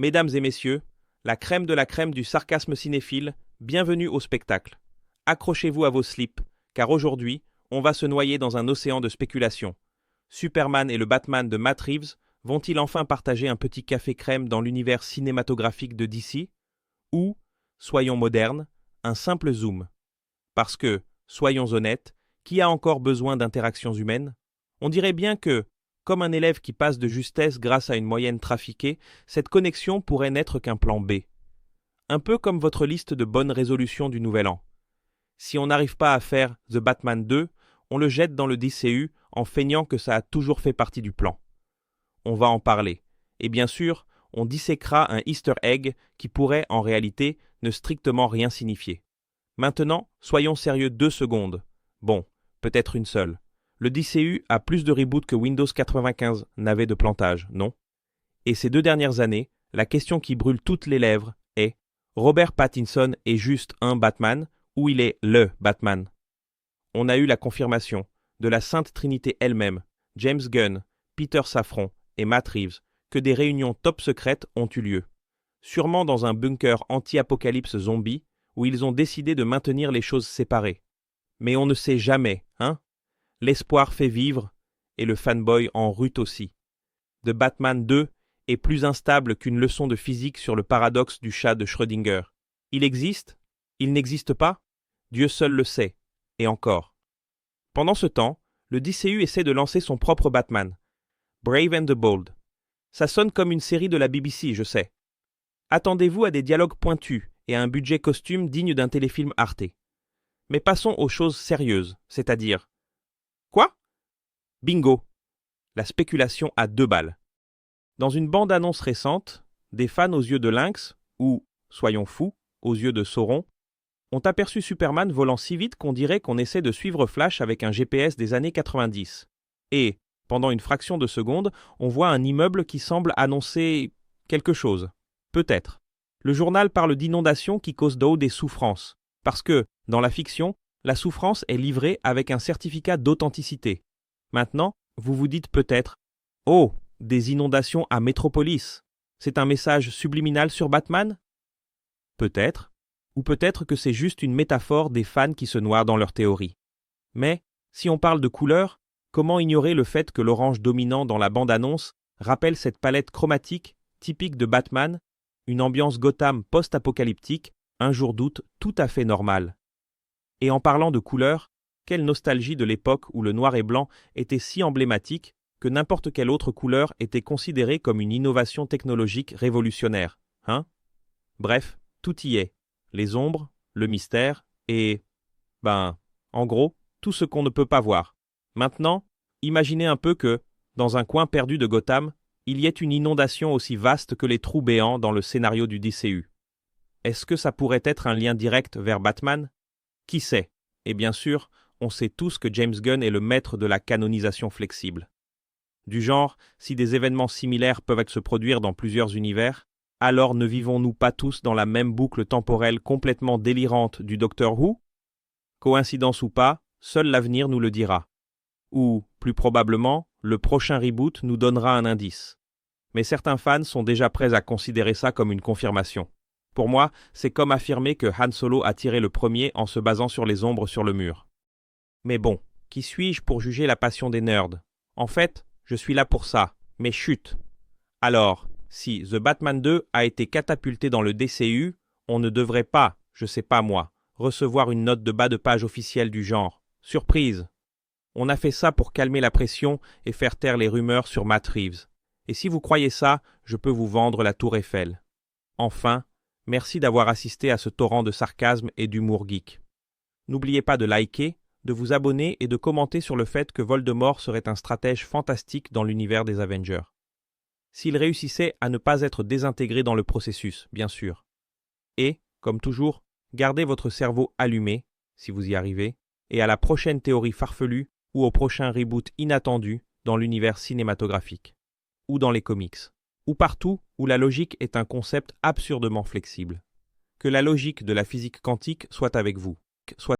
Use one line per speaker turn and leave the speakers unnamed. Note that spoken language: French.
Mesdames et messieurs, la crème du sarcasme cinéphile, bienvenue au spectacle. Accrochez-vous à vos slips, car aujourd'hui, on va se noyer dans un océan de spéculation. Superman et le Batman de Matt Reeves vont-ils enfin partager un petit café crème dans l'univers cinématographique de DC? Ou, soyons modernes, un simple zoom? Parce que, soyons honnêtes, qui a encore besoin d'interactions humaines? On dirait bien que, comme un élève qui passe de justesse grâce à une moyenne trafiquée, cette connexion pourrait n'être qu'un plan B. Un peu comme votre liste de bonnes résolutions du Nouvel An. Si on n'arrive pas à faire The Batman 2, on le jette dans le DCU en feignant que ça a toujours fait partie du plan. On va en parler. Et bien sûr, on disséquera un Easter egg qui pourrait, en réalité, ne strictement rien signifier. Maintenant, soyons sérieux 2 secondes. Bon, peut-être une seule. Le DCU a plus de reboots que Windows 95 n'avait de plantage, non? Et ces 2 dernières années, la question qui brûle toutes les lèvres est: Robert Pattinson est juste un Batman ou il est LE Batman? On a eu la confirmation de la Sainte Trinité elle-même, James Gunn, Peter Safran et Matt Reeves, que des réunions top secrètes ont eu lieu. Sûrement dans un bunker anti-apocalypse zombie où ils ont décidé de maintenir les choses séparées. Mais on ne sait jamais, hein? L'espoir fait vivre, et le fanboy en rute aussi. The Batman 2 est plus instable qu'une leçon de physique sur le paradoxe du chat de Schrödinger. Il existe? Il n'existe pas? Dieu seul le sait. Et encore. Pendant ce temps, le DCU essaie de lancer son propre Batman. Brave and the Bold. Ça sonne comme une série de la BBC, je sais. Attendez-vous à des dialogues pointus et à un budget costume digne d'un téléfilm Arte. Mais passons aux choses sérieuses, c'est-à-dire... Quoi? Bingo! La spéculation à 2 balles. Dans une bande-annonce récente, des fans aux yeux de lynx, ou, soyons fous, aux yeux de Sauron, ont aperçu Superman volant si vite qu'on dirait qu'on essaie de suivre Flash avec un GPS des années 90. Et, pendant une fraction de seconde, on voit un immeuble qui semble annoncer quelque chose. Peut-être. Le journal parle d'inondations qui causent d'eau des souffrances, parce que, dans la fiction, la souffrance est livrée avec un certificat d'authenticité. Maintenant, vous vous dites peut-être « Oh, des inondations à Métropolis, c'est un message subliminal sur Batman ?» Peut-être, ou peut-être que c'est juste une métaphore des fans qui se noient dans leur théorie. Mais, si on parle de couleurs, comment ignorer le fait que l'orange dominant dans la bande-annonce rappelle cette palette chromatique typique de Batman, une ambiance Gotham post-apocalyptique, un jour d'août tout à fait normal. Et en parlant de couleurs, quelle nostalgie de l'époque où le noir et blanc était si emblématique que n'importe quelle autre couleur était considérée comme une innovation technologique révolutionnaire, hein? Bref, tout y est. Les ombres, le mystère et... en gros, tout ce qu'on ne peut pas voir. Maintenant, imaginez un peu que, dans un coin perdu de Gotham, il y ait une inondation aussi vaste que les trous béants dans le scénario du DCU. Est-ce que ça pourrait être un lien direct vers Batman? Qui sait? Et bien sûr, on sait tous que James Gunn est le maître de la canonisation flexible. Du genre, si des événements similaires peuvent se produire dans plusieurs univers, alors ne vivons-nous pas tous dans la même boucle temporelle complètement délirante du Docteur Who? Coïncidence ou pas, seul l'avenir nous le dira. Ou, plus probablement, le prochain reboot nous donnera un indice. Mais certains fans sont déjà prêts à considérer ça comme une confirmation. Pour moi, c'est comme affirmer que Han Solo a tiré le premier en se basant sur les ombres sur le mur. Mais bon, qui suis-je pour juger la passion des nerds? En fait, je suis là pour ça, mais chut! Alors, si The Batman 2 a été catapulté dans le DCU, on ne devrait pas, je sais pas moi, recevoir une note de bas de page officielle du genre « Surprise !» On a fait ça pour calmer la pression et faire taire les rumeurs sur Matt Reeves. Et si vous croyez ça, je peux vous vendre la Tour Eiffel. Enfin, merci d'avoir assisté à ce torrent de sarcasme et d'humour geek. N'oubliez pas de liker, de vous abonner et de commenter sur le fait que Voldemort serait un stratège fantastique dans l'univers des Avengers. S'il réussissait à ne pas être désintégré dans le processus, bien sûr. Et, comme toujours, gardez votre cerveau allumé, si vous y arrivez, et à la prochaine théorie farfelue ou au prochain reboot inattendu dans l'univers cinématographique, ou dans les comics, ou partout où la logique est un concept absurdement flexible. Que la logique de la physique quantique soit avec vous, soit